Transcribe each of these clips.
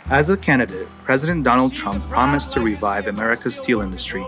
As a candidate, President Donald Trump promised to revive America's steel industry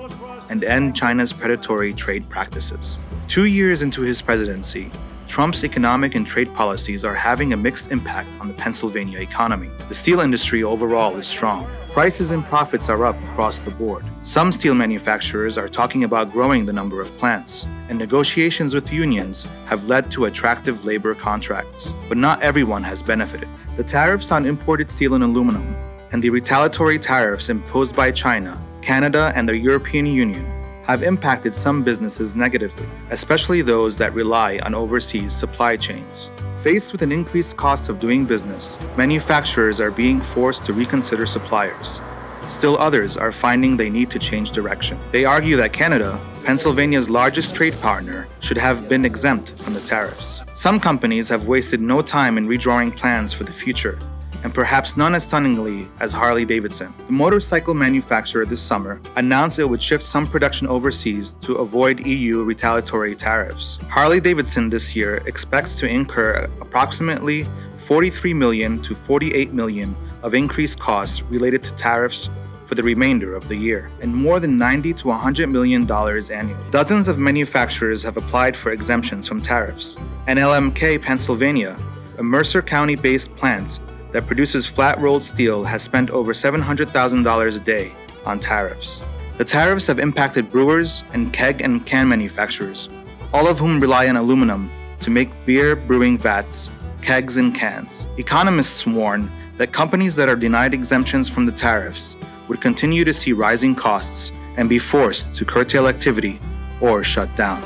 and end China's predatory trade practices. 2 years into his presidency, Trump's economic and trade policies are having a mixed impact on the Pennsylvania economy. The steel industry overall is strong. Prices and profits are up across the board. Some steel manufacturers are talking about growing the number of plants, and negotiations with unions have led to attractive labor contracts. But not everyone has benefited. The tariffs on imported steel and aluminum, and the retaliatory tariffs imposed by China, Canada, and the European Union have impacted some businesses negatively, especially those that rely on overseas supply chains. Faced with an increased cost of doing business, manufacturers are being forced to reconsider suppliers. Still others are finding they need to change direction. They argue that Canada, Pennsylvania's largest trade partner, should have been exempt from the tariffs. Some companies have wasted no time in redrawing plans for the future, and perhaps none as stunningly as Harley Davidson. The motorcycle manufacturer this summer announced it would shift some production overseas to avoid EU retaliatory tariffs. Harley Davidson this year expects to incur approximately $43 million to $48 million of increased costs related to tariffs for the remainder of the year, and more than $90 to $100 million annually. Dozens of manufacturers have applied for exemptions from tariffs. LMK Pennsylvania, a Mercer County-based plant that produces flat-rolled steel, has spent over $700,000 a day on tariffs. The tariffs have impacted brewers and keg and can manufacturers, all of whom rely on aluminum to make beer brewing vats, kegs, and cans. Economists warn that companies that are denied exemptions from the tariffs would continue to see rising costs and be forced to curtail activity or shut down.